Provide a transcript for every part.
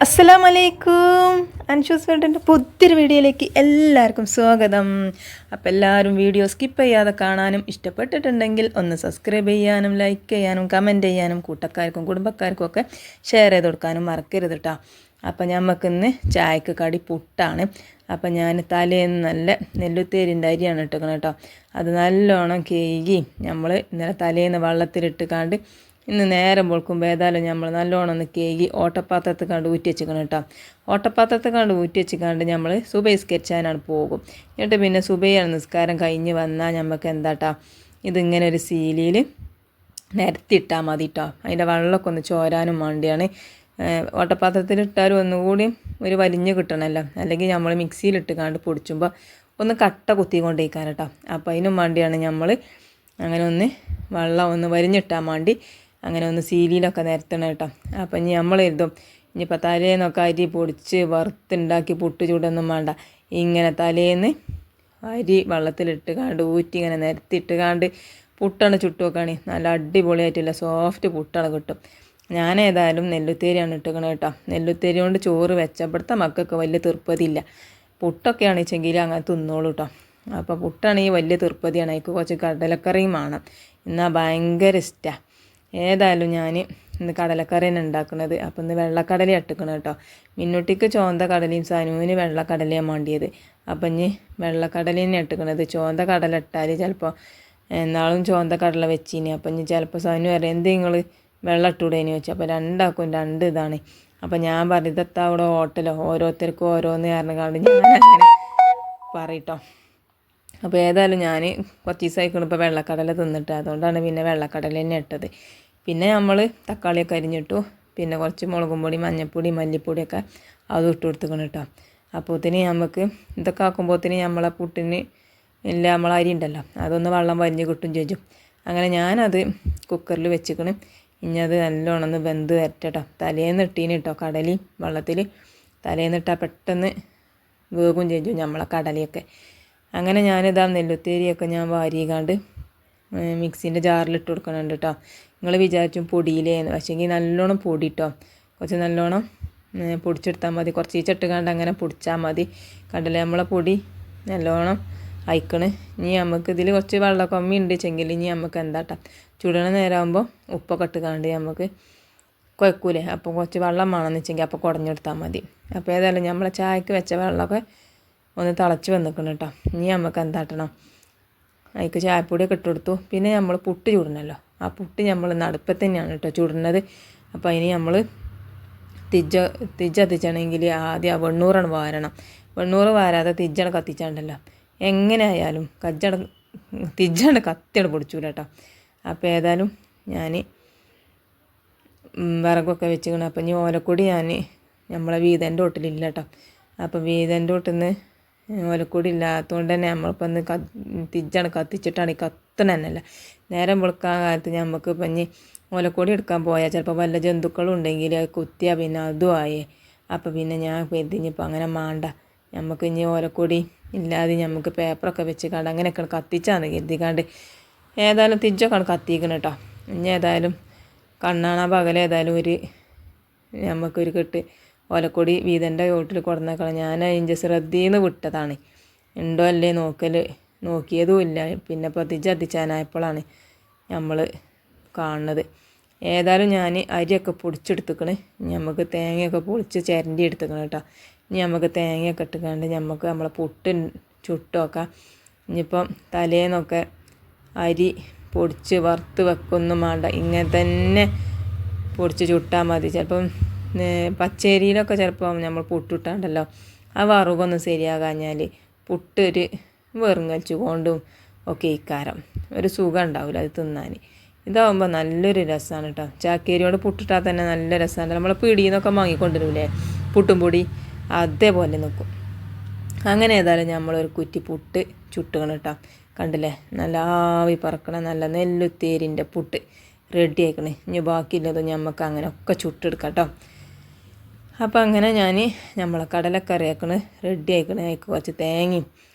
അസ്സലാമലൈക്കും. അൻഷൂസ് വേൾഡിൻ്റെ പുതിയൊരു വീഡിയോയിലേക്ക് എല്ലാവർക്കും സ്വാഗതം. അപ്പോൾ എല്ലാവരും വീഡിയോ സ്കിപ്പ് ചെയ്യാതെ കാണാനും ഇഷ്ടപ്പെട്ടിട്ടുണ്ടെങ്കിൽ ഒന്ന് സബ്സ്ക്രൈബ് ചെയ്യാനും ലൈക്ക് ചെയ്യാനും കമൻറ്റ് ചെയ്യാനും കൂട്ടക്കാർക്കും കുടുംബക്കാർക്കും ഒക്കെ ഷെയർ ചെയ്ത് കൊടുക്കാനും മറക്കരുത് കേട്ടോ. അപ്പോൾ ഞമ്മക്കിന്ന് ചായക്ക് കടി പുട്ടാണ്. അപ്പോൾ ഞാൻ തലേന്ന് നല്ല നെല്ലുത്തേരിൻ്റെ അരിയാണ് ഇട്ടിരിക്കണം കേട്ടോ. അത് നല്ലോണം കേകി നമ്മൾ ഇന്നലെ തലേന്ന് വെള്ളത്തിലിട്ട് ഇന്ന് നേരം പൊൾക്കുമ്പോൾ ഏതായാലും നമ്മൾ നല്ലോണം ഒന്ന് കേകി ഓട്ടപ്പാത്രത്തിൽ കണ്ട് ഊറ്റി വെച്ചിക്കണം കേട്ടോ. ഓട്ടപ്പാത്രത്തിൽ കണ്ട് ഊറ്റി വെച്ചിക്കാണ്ട് നമ്മൾ സുബൈസ്കരിച്ചാനാണ് പോകും. എന്നിട്ട് പിന്നെ സുബൈയാണ് നിസ്കാരം കഴിഞ്ഞ് വന്നാൽ നമുക്ക് എന്താട്ടാ ഇതിങ്ങനെ ഒരു സീലിയിൽ നിരത്തിയിട്ടാൽ മതി കേട്ടോ. അതിൻ്റെ വെള്ളമൊക്കെ ഒന്ന് ചോരാനും വേണ്ടിയാണ്. ഓട്ടപ്പാത്രത്തിലിട്ടാലും ഒന്നുകൂടി ഒരു വലിഞ്ഞ് കിട്ടണമല്ലോ, അല്ലെങ്കിൽ നമ്മൾ മിക്സിയിലിട്ട് കണ്ട് പൊടിച്ചുമ്പോൾ ഒന്ന് കട്ട കുത്തിക്കൊണ്ടിരിക്കാൻ കേട്ടോ. അപ്പോൾ അതിനും വേണ്ടിയാണ് നമ്മൾ അങ്ങനെ ഒന്ന് വെള്ളം ഒന്ന് വലിഞ്ഞിട്ടാൻ വേണ്ടി അങ്ങനെ ഒന്ന് സീലിയിലൊക്കെ നിരത്തണം കേട്ടോ. അപ്പം ഇനി നമ്മൾ എഴുതും ഇനിയിപ്പോൾ തലേന്നൊക്കെ അരി പൊടിച്ച് വറുത്തുണ്ടാക്കി പുട്ട് ചൂടൊന്നും വേണ്ട. ഇങ്ങനെ തലേന്ന് അരി വെള്ളത്തിലിട്ട് ഊറ്റി ഇങ്ങനെ നിരത്തിയിട്ട് പുട്ടാണ് ചുട്ടു വെക്കുകയാണ്. നല്ല അടിപൊളിയായിട്ടുള്ള സോഫ്റ്റ് പുട്ടാണ് കിട്ടും. ഞാനേതായാലും നെല്ലുത്തേരിയാണ് ഇട്ടുക്കണം കേട്ടോ. നെല്ലുത്തേരി കൊണ്ട് ചോറ് വെച്ചപ്പോഴത്തെ മക്കൾക്ക് വലിയ തൃപ്പതിയില്ല. പുട്ടൊക്കെ ആണെച്ചെങ്കിൽ അങ്ങനെ തിന്നോളൂ കേട്ടോ. അപ്പോൾ പുട്ടാണെങ്കിൽ വലിയ തൃപ്പതിയാണ്. അതിക്ക് കുറച്ച് കടലക്കറിയും വേണം. എന്നാൽ ഭയങ്കര ഇഷ്ടമാണ്. ഏതായാലും ഞാൻ ഇന്ന് കടലക്കറി തന്നെ ഉണ്ടാക്കുന്നത്. അപ്പോൾ ഇന്ന് വെള്ളക്കടല ഇട്ടിക്കണം കേട്ടോ. മിന്നുട്ടിക്ക് ചോന്ത കടലയും സനുവിന് വെള്ളക്കടലയാണ് വേണ്ടിയത്. അപ്പം ഇനി വെള്ളക്കടല തന്നെ ഇട്ടിക്കണത്. ചോന്ത കടല ഇട്ടാൽ ചിലപ്പോൾ എന്നാളും ചോന്ത കടല വെച്ചിനി. അപ്പം ഇനി ചിലപ്പോൾ സനു പറയാം എന്തെങ്കിലും വെള്ളം ഇട്ടൂടേന്ന് ചോദിച്ചു. അപ്പോൾ രണ്ടാക്കും രണ്ട് ഇതാണ്. അപ്പം ഞാൻ പറഞ്ഞു ഇതെത്താ അവിടെ ഹോട്ടലോ ഓരോരുത്തർക്കും ഓരോന്ന് കാരണക്കാണ്ട് ഞാനങ്ങനെ പറയട്ടോ. അപ്പോൾ ഏതായാലും ഞാൻ കുറച്ച് ദിവസമായിക്കണം ഇപ്പോൾ വെള്ളക്കടല തിന്നിട്ട്, അതുകൊണ്ടാണ് പിന്നെ വെള്ളക്കടല തന്നെ ഇട്ടത്. പിന്നെ നമ്മൾ തക്കാളിയൊക്കെ അരിഞ്ഞിട്ടു. പിന്നെ കുറച്ച് മുളകും പൊടി മഞ്ഞൾപ്പൊടി മല്ലിപ്പൊടിയൊക്കെ അതും ഇട്ട് കൊടുത്തുക്കണം കേട്ടോ. അപ്പോഴത്തേന് നമുക്ക് ഇതൊക്കെ ആക്കുമ്പോഴത്തേന് നമ്മളെ പുട്ടിന് ഇല്ല നമ്മളെ അരി ഉണ്ടല്ലോ അതൊന്ന് വെള്ളം വലിഞ്ഞ് കിട്ടും ചോദിച്ചു. അങ്ങനെ ഞാനത് കുക്കറിൽ വെച്ചിക്കണം. ഇനി അത് നല്ലോണം ഒന്ന് വെന്ത് വരട്ടോ. തലേന്ന് ഇട്ടീന് കേട്ടോ കടലയും വെള്ളത്തിൽ. തലേന്ന് ഇട്ടാൽ പെട്ടെന്ന് വേഗം ചോദിച്ചു നമ്മളെ കടലയൊക്കെ. അങ്ങനെ ഞാനിതാ നെല്ലുത്തേരിയൊക്കെ ഞാൻ വാരിക്കാണ്ട് മിക്സീൻ്റെ ജാറിലിട്ട് കൊടുക്കണുണ്ട് കേട്ടോ. നിങ്ങൾ വിചാരിച്ചും പൊടിയിലേന്ന്, പക്ഷേങ്കിൽ നല്ലോണം പൊടി കേട്ടോ. കുറച്ച് നല്ലോണം പൊടിച്ചെടുത്താൽ മതി. കുറച്ച് ചട്ടുകാണ്ട് അങ്ങനെ പൊടിച്ചാൽ മതി. കടല നമ്മളെ പൊടി നല്ലോണം അയക്കണ്. ഇനി നമുക്ക് ഇതിൽ കുറച്ച് വെള്ളം കമ്മി ഉണ്ട് വെച്ചെങ്കിൽ ഇനി നമുക്ക് എന്താട്ടാ ചുടണ നേരമാകുമ്പോൾ ഉപ്പൊക്കെ ഇട്ടുകാണ്ട് നമുക്ക് കുഴക്കൂലേ. അപ്പോൾ കുറച്ച് വെള്ളം വേണമെന്ന് വെച്ചെങ്കിൽ അപ്പോൾ കുടഞ്ഞെടുത്താൽ മതി. അപ്പോൾ ഏതായാലും നമ്മളെ ചായക്ക് വെച്ച വെള്ളമൊക്കെ ഒന്ന് തിളച്ച് വന്നിക്കണം കേട്ടോ. ഇനി നമുക്ക് എന്താട്ടണം അതിക്ക് ചായപ്പൊടിയൊക്കെ ഇട്ട് കൊടുത്തു. പിന്നെ നമ്മൾ പുട്ട് ചൂടണമല്ലോ, ആ പുട്ട് നമ്മൾ നടുപ്പത്ത് തന്നെയാണ് കേട്ടോ ചൂടുന്നത്. അപ്പോൾ അതിന് നമ്മൾ തിജ്ജ കത്തിച്ചാണെങ്കിൽ ആദ്യം ആ വെണ്ണൂറാണ് വാരണം. വെണ്ണൂറ് വാരാതെ തിജ്ജാണ് കത്തിച്ചാണ്ടല്ലോ എങ്ങനെ ആയാലും തിജ്ജാണ് കത്തിയാണ് പൊടിച്ചൂല കേട്ടോ. അപ്പോൾ ഏതായാലും ഞാൻ വിറകൊക്കെ വെച്ചിക്കണം. അപ്പം ഇനി ഓലക്കൊടി നമ്മളെ വീതൻ്റെ വീട്ടിലില്ല കേട്ടോ. അപ്പോൾ വീതൻ്റെ വീട്ടിൽ നിന്ന് ഓലക്കൊടി ഇല്ലാത്തതുകൊണ്ട് തന്നെ നമ്മളിപ്പോൾ ഒന്ന് തിജ്ജാണ് കത്തിച്ചിട്ടാണ് ഈ കത്തണന്നല്ല. നേരം വെളുക്കാൻ കാലത്ത് നമുക്ക് ഇപ്പം ഇനി ഓലക്കൊടി എടുക്കാൻ പോയാൽ ചിലപ്പോൾ വല്ല ജന്തുക്കളും ഉണ്ടെങ്കിൽ അത് കുത്തിയാൽ പിന്നെ അതും ആയേ. അപ്പോൾ പിന്നെ ഞാൻ കരുതിഞ്ഞിപ്പോൾ അങ്ങനെ മാണ്ട, നമുക്ക് ഇനി ഓലക്കൊടി ഇല്ലാതെ നമുക്ക് പേപ്പറൊക്കെ വെച്ച് അങ്ങനെയൊക്കെ കത്തിച്ചാന്ന് കരുതിക്കാണ്ട് ഏതായാലും തിജ്ജൊക്കെ കത്തിക്കണം കേട്ടോ. ഇനി ഏതായാലും കണ്ണാണ പകലേതായാലും നമുക്കൊരു കെട്ട് ഓലക്കൊടി വീതൻ്റെ ചോട്ടിൽ കൊടുന്നേക്കണം. ഞാൻ അതിൻ്റെ ശ്രദ്ധയിൽ നിന്ന് വിട്ടതാണ്. ഉണ്ടോ അല്ലേ നോക്കിയതുമില്ല. പിന്നെ ഇപ്പോൾ കത്തിച്ചാനായപ്പോഴാണ് നമ്മൾ കാണുന്നത്. ഏതായാലും ഞാൻ അരിയൊക്കെ പൊടിച്ചെടുത്തുക്കണ്. ഇനി നമുക്ക് തേങ്ങയൊക്കെ പൊളിച്ച് ചിരണ്ടി എടുത്തുക്കണം കേട്ടോ. ഇനി നമുക്ക് തേങ്ങയൊക്കെ ഇട്ടുകൊണ്ട് നമുക്ക് നമ്മളെ പുട്ട് ചുട്ടൊക്കെ ഇനിയിപ്പം തലേന്നൊക്കെ അരി പൊടിച്ച് വറുത്ത് വെക്കൊന്നും വേണ്ട, ഇങ്ങനെ തന്നെ പൊടിച്ച് ചുട്ടാൽ മതി. ചിലപ്പം പച്ചരിയിലൊക്കെ ചിലപ്പം നമ്മൾ പുട്ടിട്ടാണ്ടല്ലോ ആ വറവൊന്നും ശരിയാകാഞ്ഞാൽ പുട്ട് ഒരു വെറുങ്ങലിച്ചു കൊണ്ടും ഒക്കെ ഇക്കാരം ഒരു സുഖം ഉണ്ടാവില്ല അത് തിന്നാൻ. ഇതാവുമ്പോൾ നല്ലൊരു രസമാണ് കേട്ടോ. ചാക്കേരിയോട് പുട്ടിട്ടാൽ തന്നെ നല്ല രസമാണ്. നമ്മൾ പീടിയിൽ നിന്നൊക്കെ വാങ്ങിക്കൊണ്ടിരില്ലേ പുട്ടും പൊടി, അതേപോലെ നിൽക്കും. അങ്ങനെ ഏതായാലും നമ്മളൊരു കുറ്റി പുട്ട് ചുട്ടുകണം കേട്ടോ. കണ്ടില്ലേ നല്ല ആവി പറക്കണ നല്ല നെല്ലുത്തേരിൻ്റെ പുട്ട് റെഡി ആയിക്കണേ. ഇനി ബാക്കിയുള്ളത് നമുക്ക് അങ്ങനെ ഒക്കെ ചുട്ടെടുക്കാം കേട്ടോ. അപ്പോൾ അങ്ങനെ നമ്മളെ കടലക്കറി ആക്കണ് റെഡി ആയിക്കണേ. അതിക്ക് കുറച്ച് തേങ്ങയും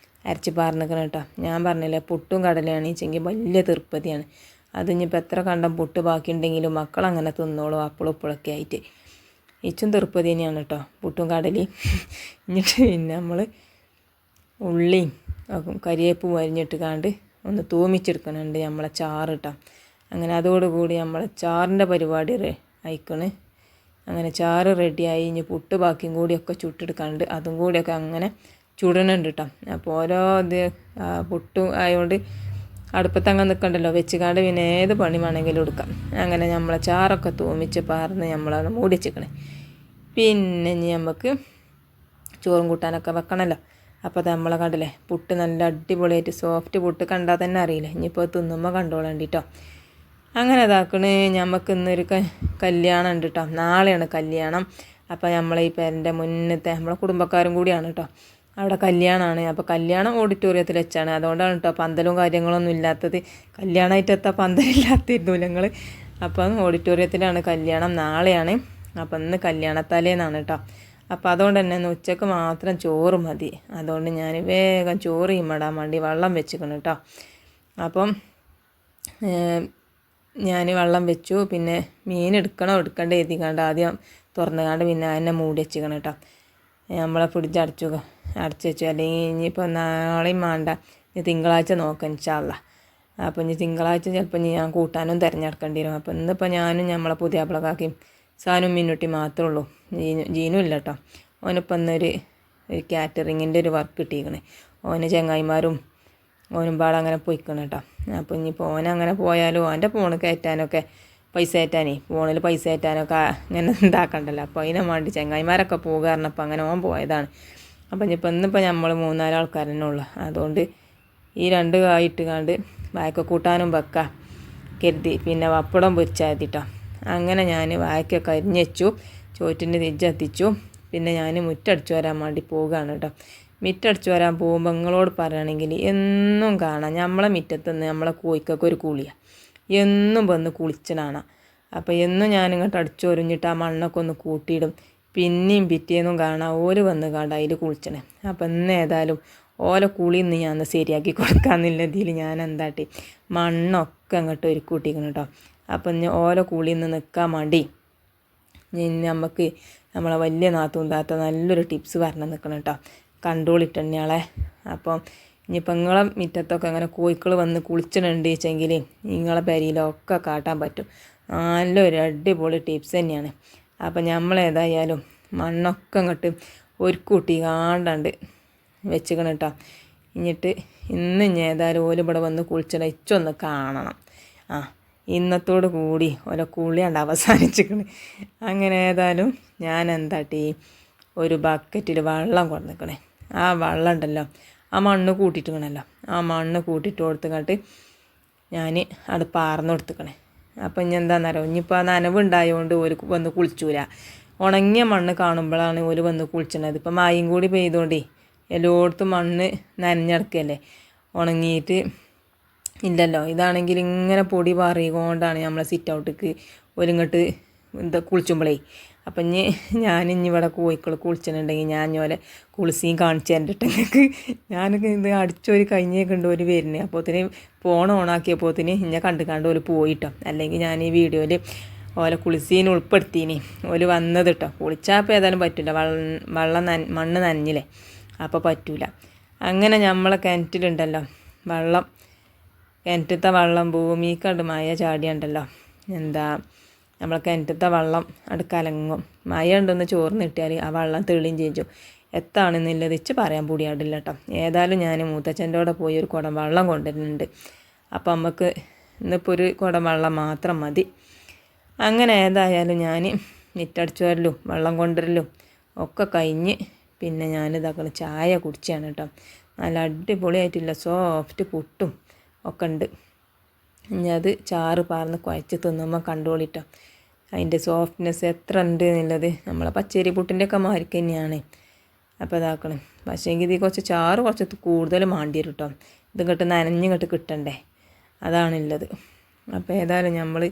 അരച്ച് പാർന്നിക്കണം കേട്ടോ. ഞാൻ പറഞ്ഞില്ലേ പുട്ടും കടലയാണ് വെച്ചെങ്കിൽ വലിയ തൃപ്പതിയാണ്. അതിനിപ്പോൾ എത്ര കണ്ടം പുട്ട് ബാക്കിയുണ്ടെങ്കിലും മക്കളങ്ങനെ തിന്നോളും അപ്പോഴും ഇപ്പോഴൊക്കെ ആയിട്ട്. ഇച്ചും തിരുപ്പതി തന്നെയാണ് കേട്ടോ പുട്ടും കടലയും. എന്നിട്ട് പിന്നെ നമ്മൾ ഉള്ളിയും കരിവേപ്പും അരിഞ്ഞിട്ട് കാണ്ട് ഒന്ന് തൂമിച്ചെടുക്കണുണ്ട് നമ്മളെ ചാറ് കേട്ടോ. അങ്ങനെ അതോടുകൂടി നമ്മളെ ചാറിൻ്റെ പരിപാടി അയക്കണ്. അങ്ങനെ ചാറ് റെഡിയായി. ഇനി പുട്ട് ബാക്കിയും കൂടിയൊക്കെ ചുട്ടെടുക്കാണ്ട് അതും കൂടിയൊക്കെ അങ്ങനെ ചുടണുണ്ട് കേട്ടോ. അപ്പോൾ ഓരോ ഇത് പുട്ടും ആയതുകൊണ്ട് അടുപ്പത്ത് അങ്ങനെ നിൽക്കണ്ടല്ലോ, വെച്ചുകാണ്ട് പിന്നെ ഏത് പണി വേണമെങ്കിലും എടുക്കാം. അങ്ങനെ നമ്മളെ ചാറൊക്കെ തൂമിച്ച് പാർന്ന് നമ്മളത് മൂടി വെച്ചിക്കണേ. പിന്നെ ഇനി നമുക്ക് ചോറും കൂട്ടാനൊക്കെ വെക്കണമല്ലോ. അപ്പോൾ അത് നമ്മളെ കണ്ടില്ലേ പുട്ട് നല്ല അടിപൊളിയായിട്ട് സോഫ്റ്റ് പുട്ട് കണ്ടാൽ തന്നെ അറിയില്ലേ. ഇനിയിപ്പോൾ തിന്നുമ്പോൾ കണ്ടോളേണ്ടിട്ടോ. അങ്ങനെ ഇതാക്കണേ. നമുക്ക് ഇന്നൊരു കല്യാണം ഉണ്ട് കേട്ടോ. നാളെയാണ് കല്യാണം. അപ്പോൾ നമ്മളെ ഈ പേരൻ്റെ മുന്നത്തെ നമ്മളെ കുടുംബക്കാരും കൂടിയാണ് കേട്ടോ. അവിടെ കല്യാണമാണ്. അപ്പോൾ കല്യാണം ഓഡിറ്റോറിയത്തിൽ വെച്ചാണ്. അതുകൊണ്ടാണ് കേട്ടോ പന്തലും കാര്യങ്ങളൊന്നും ഇല്ലാത്തത്. കല്യാണമായിട്ട് എത്താൻ പന്തലില്ലാത്തിരുന്നു ഞങ്ങൾ. അപ്പം ഓഡിറ്റോറിയത്തിലാണ് കല്യാണം. നാളെയാണ്. അപ്പം ഇന്ന് കല്യാണത്തലേന്നാണ് കേട്ടോ. അപ്പോൾ അതുകൊണ്ട് തന്നെ ഇന്ന് ഉച്ചക്ക് മാത്രം ചോറ് മതി. അതുകൊണ്ട് ഞാൻ വേഗം ചോറ് ഇമ്മടാൻ വേണ്ടി വെള്ളം വെച്ചിക്കണം കേട്ടോ. അപ്പം ഞാൻ വെള്ളം വെച്ചു. പിന്നെ മീൻ എടുക്കണ്ടേ എത്തിക്കാണ്ട് ആദ്യം തുറന്നുകാണ്ട് പിന്നെ അതിനെ മൂടി വെച്ചിക്കണം കേട്ടോ. നമ്മളെ ഫ്രിഡ്ജ് അടച്ചു വെച്ചു. അല്ലെങ്കിൽ ഇനിയിപ്പോൾ നാളെയും വേണ്ട, ഇനി തിങ്കളാഴ്ച നോക്കാം ഇൻഷാല്ലാ. അപ്പോൾ ഇനി തിങ്കളാഴ്ച ചിലപ്പോൾ ഞാൻ കൂട്ടാനും തിരഞ്ഞെടുക്കേണ്ടി വരും. അപ്പോൾ ഇന്നിപ്പോൾ ഞാനും നമ്മളെ പുതിയാപ്പിളക്കാക്കിയും സാനും മിന്നുട്ടി മാത്രമേ ഉള്ളൂ. ജീനും ഇല്ല കേട്ടോ. ഓനിപ്പോൾ ഇന്നൊരു കാറ്ററിങ്ങിൻ്റെ ഒരു വർക്ക് കിട്ടിയിരിക്കണേ. ഓന് ചങ്ങായിമാരും ഓനും പാടെ അങ്ങനെ പോയിക്കണം കേട്ടോ. അപ്പോൾ ഇനിയിപ്പോൾ ഓനങ്ങനെ പോയാലും ഓൻ്റെ ഫോണ് കയറ്റാനൊക്കെ പൈസ കയറ്റാനേ ഫോണിൽ പൈസ കയറ്റാനൊക്കെ ഇങ്ങനെ ഉണ്ടാക്കണ്ടല്ലോ. അപ്പോൾ അതിനെ വേണ്ടി ചങ്ങായിമാരൊക്കെ പോകാറുണ്ടപ്പോൾ അങ്ങനെ ഓൻ പോയതാണ്. അപ്പം ഇന്നിപ്പോൾ നമ്മൾ 3-4 ആൾക്കാർ തന്നെ ഉള്ളു. അതുകൊണ്ട് ഈ 2 കായ് ഇട്ടുകാണ്ട് വായക്ക കൂട്ടാനും വെക്കാം കരുതി. പിന്നെ പപ്പടം പൊരിച്ചാൽ മതിട്ടോ. അങ്ങനെ ഞാൻ വായക്കൊക്കെ അരിഞ്ഞ് വെച്ചു. ചോറ്റിൻ്റെ തിരിച്ചെത്തിച്ചു. പിന്നെ ഞാൻ മുറ്റടിച്ചു വരാൻ വേണ്ടി പോവുകയാണ് കേട്ടോ. മുറ്റടിച്ചു വരാൻ പോകുമ്പോൾ നിങ്ങളോട് പറയുകയാണെങ്കിൽ എന്നും കാണാം നമ്മളെ മുറ്റത്തുനിന്ന് നമ്മളെ കോഴിക്കൊക്കെ ഒരു കുളിയാണ്. എന്നും വന്ന് കുളിച്ചനാണ്. അപ്പോൾ എന്നും ഞാനിങ്ങോട്ട് അടിച്ചൊരിഞ്ഞിട്ട് ആ മണ്ണൊക്കെ ഒന്ന് കൂട്ടിയിടും. പിന്നെയും പിറ്റേന്നും കാണാം ഓല് വന്ന് കാണ്ട് അതിൽ കുളിച്ചണേ. അപ്പം ഇന്ന് ഏതായാലും ഓല കുളി ഇന്ന് ഞാൻ ശരിയാക്കി കൊടുക്കാമെന്നില്ല ഇതിൽ ഞാൻ എന്താട്ടി മണ്ണൊക്കെ അങ്ങോട്ട് ഒരു കൂട്ടിക്കണം കേട്ടോ. അപ്പം ഇനി ഓല കുളി നിന്ന് നിൽക്കാൻ വേണ്ടി നമുക്ക് നമ്മളെ വലിയ നാത്തൂൻ താത്ത നല്ലൊരു ടിപ്സ് പറഞ്ഞ് നിൽക്കണം കേട്ടോ. കണ്ടോളിട്ടണ്യാളെ. അപ്പം ഇനിയിപ്പോൾ നിങ്ങളെ മുറ്റത്തൊക്കെ അങ്ങനെ കോഴിക്കൾ വന്ന് കുളിച്ചിട്ടുണ്ട് വെച്ചെങ്കിൽ നിങ്ങളെ പെരയിലൊക്കെ കാട്ടാൻ പറ്റും. നല്ലൊരു അടിപൊളി ടിപ്സ് തന്നെയാണ്. അപ്പം നമ്മളേതായാലും മണ്ണൊക്കെ അങ്ങോട്ട് ഒരു കൂട്ടി കാണ്ടാണ്ട് വെച്ചിക്കണം കേട്ടോ. എന്നിട്ട് ഇന്ന് ഞാൻ ഏതായാലും ഓല് ഇവിടെ വന്ന് കുളിച്ചിട ഇച്ചൊന്ന് കാണണം. ഇന്നത്തോട് കൂടി ഓരോ കുളിയാണ്ട് അവസാനിച്ചിക്കണ്. അങ്ങനെ ഏതായാലും ഞാൻ എന്താട്ടി ഒരു ബക്കറ്റിൽ വെള്ളം കൊണ്ടുവന്നിക്കണേ. ആ വെള്ളം ഉണ്ടല്ലോ ആ മണ്ണ് കൂട്ടിയിട്ടിക്കണല്ലോ. ആ മണ്ണ് കൂട്ടിയിട്ട് കൊടുത്തിട്ട് ഞാൻ അത് പാർന്ന് കൊടുത്തിക്കണേ. അപ്പം ഇനി എന്താണെന്നറിയോ, ഇനിയിപ്പോൾ ആ നനവുണ്ടായതുകൊണ്ട് ഒരു വന്ന് കുളിച്ചൂല. ഉണങ്ങിയ മണ്ണ് കാണുമ്പോഴാണ് ഒരു വന്ന് കുളിച്ചണത്. ഇപ്പം മഴയും കൂടി പെയ്തുകൊണ്ടേ എല്ലായിടത്തും മണ്ണ് നനഞ്ഞടക്കല്ലേ, ഉണങ്ങിയിട്ട് ഇല്ലല്ലോ. ഇതാണെങ്കിൽ ഇങ്ങനെ പൊടി പാറിക്കൊണ്ടാണ് നമ്മളെ സിറ്റ് ഔട്ടിക്ക് ഒരുങ്ങോട്ട് കുളിച്ചുമ്പോഴേ. അപ്പം ഞാനിഞ്ഞി ഇവിടെ കോഴിക്കൾ കുളിച്ചിട്ടുണ്ടെങ്കിൽ ഞാൻ ഓലെ കുളിസിയും കാണിച്ചു തരണ്ടിട്ടെങ്കിൽ ഞാനൊക്കെ ഇത് അടിച്ചൊരു കഴിഞ്ഞൊക്കെ ഉണ്ട് ഒരു വരുന്നത്. അപ്പോഴത്തേന് ഫോൺ ഓണാക്കിയപ്പോഴത്തേന് ഇന്നെ കണ്ട് ഓല് പോയിട്ടോ. അല്ലെങ്കിൽ ഞാൻ ഈ വീഡിയോയിൽ ഓലെ കുളിസീന് ഉൾപ്പെടുത്തീനി ഓല് വന്നത് കേട്ടോ. കുളിച്ചാപ്പോൾ ഏതായാലും പറ്റില്ല, മണ്ണ് നനഞ്ഞില്ലേ, അപ്പോൾ പറ്റൂല. അങ്ങനെ നമ്മളെ കിണറ്റിലുണ്ടല്ലോ വെള്ളം, കിണറ്റത്തെ വെള്ളം ഭൂമിക്കണ്ട് മഴ ചാടിയുണ്ടല്ലോ, നമ്മളെ കിണറ്റത്തെ വെള്ളം കലങ്ങും. മഴ ഉണ്ടെന്ന് ചോർന്ന് കിട്ടിയാൽ ആ വെള്ളം തെളിയും ചെയ്യും. എത്താണെന്നുള്ളത് ഇച്ച് പറയാൻ പൂടിയാടില്ല കേട്ടോ. ഏതായാലും ഞാൻ മൂത്തച്ഛൻ്റെ കൂടെ പോയി ഒരു കുടം വെള്ളം കൊണ്ടുവരുന്നുണ്ട്. അപ്പം നമുക്ക് ഇന്നിപ്പോൾ ഒരു കുടം വെള്ളം മാത്രം മതി. അങ്ങനെ ഏതായാലും ഞാൻ മിറ്റടിച്ചു വരലും വെള്ളം കൊണ്ടുവരലും ഒക്കെ കഴിഞ്ഞ് പിന്നെ ഞാനിതാക്കണം ചായ കുടിച്ചാണ് കേട്ടോ. നല്ല അടിപൊളിയായിട്ടില്ല സോഫ്റ്റ് പുട്ടും ഒക്കെ ഉണ്ട്. ഇനി അത് ചാറ് പാർന്ന് കുഴച്ച് തിന്നുമ്പോൾ കണ്ടോളിട്ടോ അതിൻ്റെ സോഫ്റ്റ്നെസ് എത്ര ഉണ്ട് എന്നുള്ളത്. നമ്മളെ പച്ചരി പുട്ടിൻ്റെ ഒക്കെ മാരിക്ക് തന്നെയാണ്. അപ്പോൾ ഇതാക്കണം. പക്ഷേങ്കിൽ ഇത് കുറച്ച് കൂടുതൽ മാണ്ടി വരും കേട്ടോ. ഇത് നനഞ്ഞിങ്ങോട്ട് കിട്ടണ്ടേ, അതാണുള്ളത്. അപ്പോൾ ഏതായാലും നമ്മൾ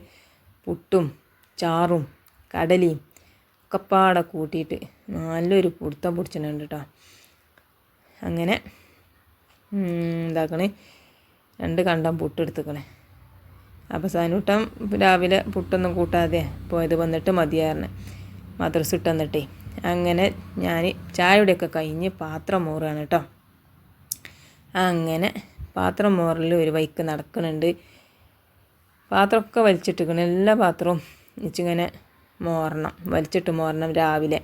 പുട്ടും ചാറും കടലയും ഒക്കെപ്പാടെ കൂട്ടിയിട്ട് നല്ലൊരു പുടുത്തം പിടിച്ചിട്ടുണ്ട് കേട്ടോ. അങ്ങനെ ഇതാക്കണേ 2 കണ്ടം പുട്ടെടുത്തുക്കണേ. അപ്പോൾ സാനൂട്ടം രാവിലെ പുട്ടൊന്നും കൂട്ടാതെ പോയത് വന്നിട്ട് മതിയായിരുന്നു. മദ്രസ ഇട്ട് വന്നിട്ടേ. അങ്ങനെ ഞാൻ ചായയുടെയൊക്കെ കഴിഞ്ഞ് പാത്രം മോറുകയാണ് കേട്ടോ. അങ്ങനെ പാത്രം മോറൽ ഒരു വൈക്ക് നടക്കുന്നുണ്ട്. പാത്രമൊക്കെ വലിച്ചിട്ടിരിക്കണം, എല്ലാ പാത്രവും ഇച്ചിങ്ങനെ മോറണം, വലിച്ചിട്ട് മോറണം രാവിലെ,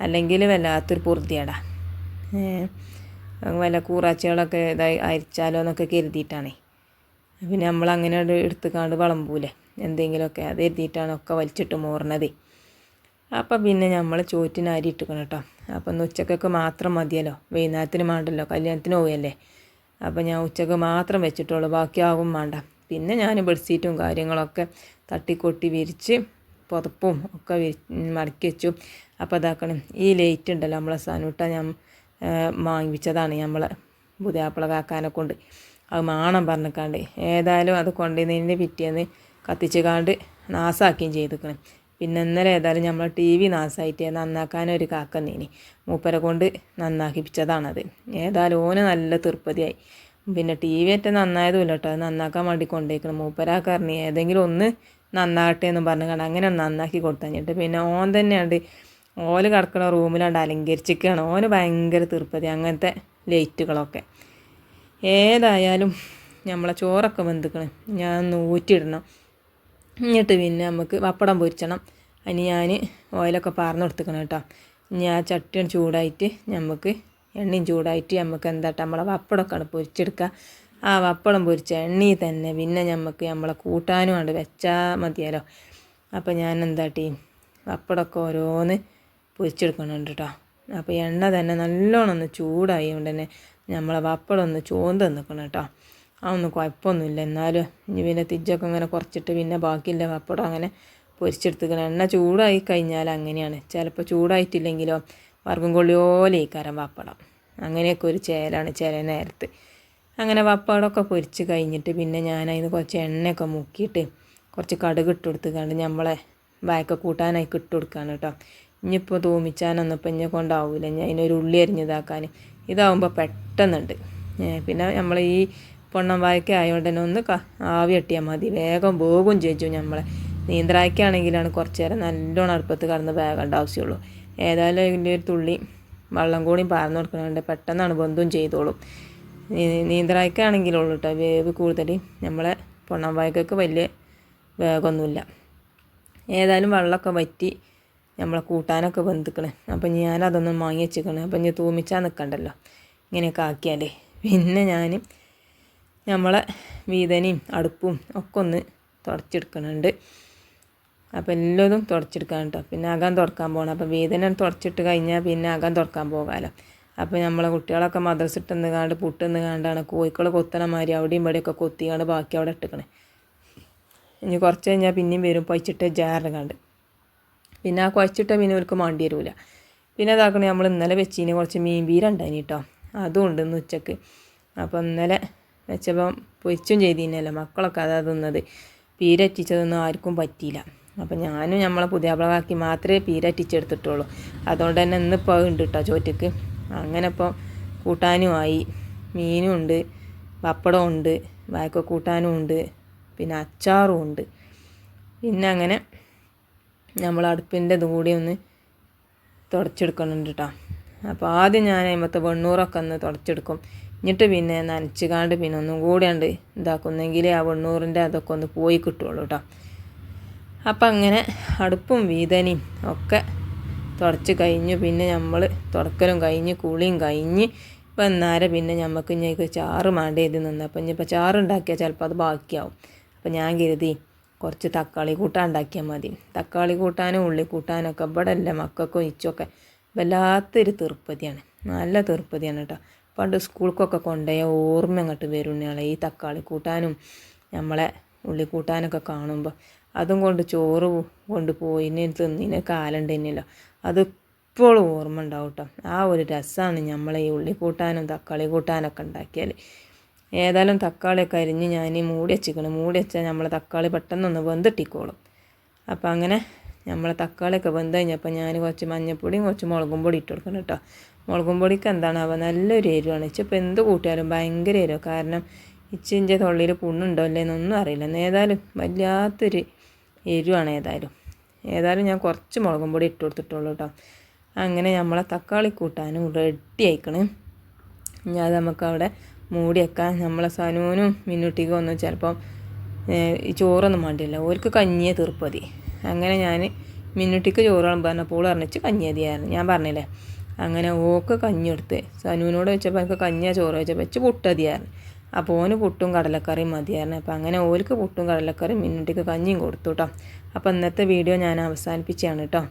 അല്ലെങ്കിൽ വല്ലാത്തൊരു പൊറുതിയാടാ. വല്ല കൂറാച്ചികളൊക്കെ ഇതായി അരിച്ചാലോ എന്നൊക്കെ കരുതിയിട്ടാണേ. പിന്നെ നമ്മളങ്ങനെ എടുത്തുകാണ്ട് വിളമ്പൂലേ എന്തെങ്കിലുമൊക്കെ, അത് കരുതിയിട്ടാണ് ഒക്കെ വലിച്ചിട്ട് മോറണത്. അപ്പം പിന്നെ നമ്മൾ ചോറ്റിന് അരി ഇട്ടിക്കണം കേട്ടോ. അപ്പം ഒന്ന് ഉച്ചക്കൊക്കെ മാത്രം മതിയല്ലോ, വൈകുന്നേരത്തിന് വേണ്ടല്ലോ, കല്യാണത്തിന് പോവുകയല്ലേ. അപ്പം ഞാൻ ഉച്ചക്ക് മാത്രം വെച്ചിട്ടുള്ളൂ, ബാക്കിയാകും വേണ്ട. പിന്നെ ഞാൻ ബെഡ്ഷീറ്റും കാര്യങ്ങളൊക്കെ തട്ടിക്കൊട്ടി വിരിച്ച് പുതപ്പും ഒക്കെ മടക്കി വെച്ചു. അപ്പോൾ ഇതാക്കണം, ഈ ലൈറ്റ് ഉണ്ടല്ലോ നമ്മളെ സനൂട്ട ഞാൻ വാങ്ങിച്ചതാണ് നമ്മളെ പുതിയാപ്പിള കാക്കാനെ കൊണ്ട്. അത് മാണം പറഞ്ഞിക്കാണ്ട് ഏതായാലും അത് കൊണ്ടുവന്നതിൻ്റെ പിറ്റേന്ന് കത്തിച്ച് കാണ്ട് നാസാക്കുകയും ചെയ്തിക്കണം. പിന്നെ ഇന്നലെ ഏതായാലും നമ്മൾ ടി വി നാസായിട്ട് നന്നാക്കാനൊരു കാക്കന്നേനി, മൂപ്പരെ കൊണ്ട് നന്നാക്കിപ്പിച്ചതാണത്. ഏതായാലും ഓന് നല്ല തീർപ്പതിയായി. പിന്നെ ടി വി ഏറ്റവും നന്നായതുമില്ല കേട്ടോ, അത് നന്നാക്കാൻ വേണ്ടി കൊണ്ടുപോയിക്കണം. മൂപ്പരാക്കറിഞ്ഞ് ഏതെങ്കിലും ഒന്ന് നന്നാകട്ടെ എന്ന് പറഞ്ഞു കണ്ട് അങ്ങനെ നന്നാക്കി കൊടുത്തഞ്ഞിട്ട് പിന്നെ ഓൻ തന്നെയാണ്ട് ഓല് കിടക്കുന്ന റൂമിലാണ്ട് അലങ്കരിച്ചിരിക്കുകയാണ്. ഓന് ഭയങ്കര തീർപ്പതി അങ്ങനത്തെ ലൈറ്റുകളൊക്കെ. ഏതായാലും നമ്മളെ ചോറൊക്കെ വെന്തിക്കണം, ഞാൻ ഊറ്റിയിടണം. എന്നിട്ട് പിന്നെ നമുക്ക് പപ്പടം പൊരിച്ചണം. അതിന് ഞാൻ ഓയിലൊക്കെ പാർന്ന് കൊടുത്തിക്കണം കേട്ടോ. ഇനി ആ ചട്ടിയും ചൂടായിട്ട് നമുക്ക് എണ്ണയും ചൂടായിട്ട് നമുക്ക് എന്താട്ട് നമ്മളെ പപ്പടമൊക്കെയാണ് പൊരിച്ചെടുക്കുക. ആ പപ്പടം പൊരിച്ച എണ്ണയിൽ തന്നെ പിന്നെ നമുക്ക് നമ്മളെ കൂട്ടാനും കൊണ്ട് വെച്ചാൽ മതിയല്ലോ. അപ്പോൾ ഞാൻ എന്താട്ടി പപ്പടമൊക്കെ ഓരോന്ന് പൊരിച്ചെടുക്കണുണ്ട് കേട്ടോ. അപ്പോൾ എണ്ണ തന്നെ നല്ലോണം ഒന്ന് ചൂടായി കൊണ്ട് തന്നെ നമ്മളെ പപ്പടം ഒന്ന് ചോന്ത് നിൽക്കണം കേട്ടോ. അതൊന്നും കുഴപ്പമൊന്നുമില്ല. എന്നാലും ഇനി പിന്നെ തിജ്ജൊക്കെ ഇങ്ങനെ കുറച്ചിട്ട് പിന്നെ ബാക്കിയില്ല പപ്പടം അങ്ങനെ പൊരിച്ചെടുത്തിക്കണം. എണ്ണ ചൂടായി കഴിഞ്ഞാൽ അങ്ങനെയാണ്, ചിലപ്പോൾ ചൂടായിട്ടില്ലെങ്കിലോ വർഗം കൊള്ളിയോലേക്കാരം പപ്പടം. അങ്ങനെയൊക്കെ ഒരു ചേലാണ് ചില നേരത്ത്. അങ്ങനെ പപ്പടമൊക്കെ പൊരിച്ച് കഴിഞ്ഞിട്ട് പിന്നെ ഞാനതിന് കുറച്ച് എണ്ണയൊക്കെ മുക്കിയിട്ട് കുറച്ച് കടുക് ഇട്ട് കൊടുത്തുകൊണ്ട് നമ്മളെ ബായൊക്കെ കൂട്ടാനായി ഇട്ട് കൊടുക്കുകയാണ് കേട്ടോ. ഇനിയിപ്പോൾ തൂമിച്ചാനൊന്നും ഇപ്പം ഇന്നെ കൊണ്ടാവില്ല, ഞാൻ അതിനൊരു ഉള്ളി അരിഞ്ഞിതാക്കാൻ. ഇതാവുമ്പോൾ പെട്ടെന്നുണ്ട്. പിന്നെ നമ്മൾ ഈ പൊണ്ണം വായ്ക്ക ആയതുകൊണ്ട് തന്നെ ഒന്ന് ആവി കെട്ടിയാൽ മതി, വേഗം പോകും ചേച്ചു. നമ്മളെ നീന്തറായ്ക്കാണെങ്കിലാണ് കുറച്ച് നേരം നല്ലോണം അടുപ്പത്ത് കടന്ന് വേകേണ്ട ആവശ്യമുള്ളൂ. ഏതായാലും ഇതിൻ്റെ ഒരു തുള്ളി വെള്ളം കൂടി പാർന്ന് കൊടുക്കണുണ്ട്, പെട്ടെന്നാണ് ബന്ധവും ചെയ്തോളും. നീന്തറായ്ക്കാണെങ്കിലുള്ളൂ കേട്ടോ വേവ് കൂടുതൽ, നമ്മളെ പൊണ്ണം വായ്ക്കൊക്കെ വലിയ വേഗമൊന്നുമില്ല. ഏതായാലും വെള്ളമൊക്കെ വറ്റി നമ്മളെ കൂട്ടാനൊക്കെ വെന്തിക്കണേ. അപ്പം ഞാനതൊന്നും വാങ്ങി വെച്ചിക്കണേ. അപ്പം ഇനി തൂമിച്ചാൽ നിൽക്കണ്ടല്ലോ ഇങ്ങനെയൊക്കെ ആക്കിയാലേ. പിന്നെ ഞാൻ നമ്മളെ വീതനയും അടുപ്പും ഒക്കെ ഒന്ന് തുടച്ചെടുക്കണുണ്ട്. അപ്പം എല്ലാതും തുടച്ചെടുക്കാൻ കേട്ടോ. പിന്നെ അകം തുടക്കാൻ പോകണം. അപ്പം വീതന തുടച്ചിട്ട് കഴിഞ്ഞാൽ പിന്നെ അകം തുടക്കാൻ പോകാമല്ലോ. അപ്പോൾ നമ്മളെ കുട്ടികളൊക്കെ മദ്രസ ഇട്ടെന്ന് കാണ്ട് പുട്ടെന്ന് കാണ്ടാണ് കോഴിക്കൾ കൊത്തണ മാതിരി അവിടെയും ഇവിടെയൊക്കെ കൊത്തിക്കാണ്ട് ബാക്കി അവിടെ ഇട്ടിക്കണേ. ഇനി കുറച്ച് കഴിഞ്ഞാൽ പിന്നെയും വരും പൊയ്ച്ചിട്ട് ജാറിന് കണ്ട്. പിന്നെ ആ കുഴച്ചിട്ട പിന്നെ അവർക്ക് മാണ്ടി വരില്ല. പിന്നെ അതാക്കണേ നമ്മൾ ഇന്നലെ വെച്ചിന് കുറച്ച് മീൻ പീര ഉണ്ടായിന് കേട്ടോ, അതും ഉണ്ട് ഇന്ന് ഉച്ചക്ക്. അപ്പോൾ ഇന്നലെ വെച്ചപ്പം പൊരിച്ചും ചെയ്തിനല്ലോ, മക്കളൊക്കെ അതാ തിന്നത്. പീര അറ്റിച്ചതൊന്നും ആർക്കും പറ്റിയില്ല. അപ്പം ഞാനും നമ്മളെ പുതിയാപ്പിളകാക്കി മാത്രമേ പീര അറ്റിച്ചെടുത്തിട്ടുള്ളൂ. അതുകൊണ്ട് തന്നെ ഇന്നിപ്പോൾ ഉണ്ട് കേട്ടോ ചോറ്റക്ക്. അങ്ങനെ ഇപ്പോൾ കൂട്ടാനും ആയി, മീനും ഉണ്ട്, പപ്പടവും ഉണ്ട്, വായ്ക്ക കൂട്ടാനും ഉണ്ട്, പിന്നെ അച്ചാറും ഉണ്ട്. പിന്നെ അങ്ങനെ നമ്മൾ അടുപ്പിൻ്റെ ഇത് കൂടി ഒന്ന് തുടച്ചെടുക്കണുണ്ട് കേട്ടോ. അപ്പോൾ ആദ്യം ഞാൻ അതിമത്തെ വെണ്ണൂറൊക്കെ ഒന്ന് തുടച്ചെടുക്കും. എന്നിട്ട് പിന്നെ നനച്ചുകാണ്ട് പിന്നെ ഒന്നും കൂടി ഉണ്ട് ഇതാക്കുന്നെങ്കിൽ ആ വെണ്ണൂറിൻ്റെ അതൊക്കെ ഒന്ന് പോയി കിട്ടുള്ളൂ കേട്ടോ. അപ്പം അങ്ങനെ അടുപ്പും വീതനയും ഒക്കെ തുടച്ച് കഴിഞ്ഞു. പിന്നെ നമ്മൾ തുടക്കലും കഴിഞ്ഞ് കുളിയും കഴിഞ്ഞ് വന്നാരെ പിന്നെ നമുക്ക് ഇനി ചാറ് മാണ്ട ചെയ്ത് നിന്ന്. അപ്പം ഇനിയിപ്പോൾ ചാറുണ്ടാക്കിയാൽ ചിലപ്പോൾ അത് ബാക്കിയാവും. അപ്പം ഞാൻ കരുതി കുറച്ച് തക്കാളി കൂട്ടാൻ ഉണ്ടാക്കിയാൽ മതി. തക്കാളി കൂട്ടാനും ഉള്ളി കൂട്ടാനൊക്കെ ഇവിടെ അല്ല മക്കൾക്കും ഇച്ചൊക്കെ വല്ലാത്തൊരു തീർപ്പതിയാണ്, നല്ല തീർപ്പതിയാണ് കേട്ടോ. പണ്ട് സ്കൂൾക്കൊക്കെ കൊണ്ടുപോയ ഓർമ്മ അങ്ങോട്ട് വരുന്നയാളെ ഈ തക്കാളി കൂട്ടാനും നമ്മളെ ഉള്ളി കൂട്ടാനൊക്കെ കാണുമ്പോൾ. അതും കൊണ്ട് ചോറ് കൊണ്ട് പോയിന് തിന്നിന് കാലുണ്ട് തന്നെയല്ലോ, അതിപ്പോഴും ഓർമ്മ ഉണ്ടാവും കേട്ടോ. ആ ഒരു രസമാണ് നമ്മളെ ഈ ഉള്ളി കൂട്ടാനും തക്കാളി കൂട്ടാനൊക്കെ ഉണ്ടാക്കിയാൽ. ഏതായാലും തക്കാളിയൊക്കെ അരിഞ്ഞ് ഞാൻ മൂടി വെച്ചിക്കണം. മൂടി വെച്ചാൽ നമ്മളെ തക്കാളി പെട്ടെന്നൊന്ന് വെന്തിട്ടിക്കോളും. അപ്പം അങ്ങനെ നമ്മളെ തക്കാളിയൊക്കെ വെന്ത് കഴിഞ്ഞപ്പോൾ ഞാൻ കുറച്ച് മഞ്ഞൾപ്പൊടിയും കുറച്ച് മുളകും പൊടി ഇട്ട് കൊടുക്കണം കേട്ടോ. മുളകും പൊടിക്ക് എന്താണ് അവ നല്ലൊരു എരിവാണ്. ഇച്ചിപ്പോൾ എന്ത് കൂട്ടിയാലും ഭയങ്കര എരിവ്. കാരണം ഇച്ചിൻ്റെ തൊള്ളിയിൽ പുണ്ണുണ്ടോ അല്ലേന്നൊന്നും അറിയില്ല. ഏതായാലും വല്ലാത്തൊരു എരിവാണ്. ഏതായാലും ഏതായാലും ഞാൻ കുറച്ച് മുളകും പൊടി ഇട്ട് കൊടുത്തിട്ടുള്ളൂ കേട്ടോ. അങ്ങനെ നമ്മളെ തക്കാളി കൂട്ടാനും റെഡി ആയിക്കണ്. ഇനി അത് നമുക്കവിടെ മൂടി വെക്കാം. നമ്മളെ സനൂനും മിന്നുട്ടിക്കും ഒന്നും ചിലപ്പം ഈ ചോറൊന്നും വേണ്ടില്ല, ഓർക്ക് കഞ്ഞിയെ തീർപ്പതി. അങ്ങനെ ഞാൻ മിന്നുട്ടിക്ക് ചോറ് പറഞ്ഞപ്പോൾ പറഞ്ഞിച്ച് കഞ്ഞി മതിയായിരുന്നു, ഞാൻ പറഞ്ഞില്ലേ. അങ്ങനെ ഓക്ക് കഞ്ഞി എടുത്ത് സനൂനോട് വെച്ചപ്പോൾ എനിക്ക് കഞ്ഞിയാ ചോറ് വെച്ചപ്പോൾ വെച്ച് പുട്ടതിയായിരുന്നു. അപ്പോൾ ഓന് പുട്ടും കടലക്കറിയും മതിയായിരുന്നു. അപ്പോൾ അങ്ങനെ ഓർക്ക് പുട്ടും കടലക്കറിയും മിന്നുട്ടിക്ക് കഞ്ഞിയും കൊടുത്തു കേട്ടോ. അപ്പോൾ ഇന്നത്തെ വീഡിയോ ഞാൻ അവസാനിപ്പിച്ചാണ് കേട്ടോ.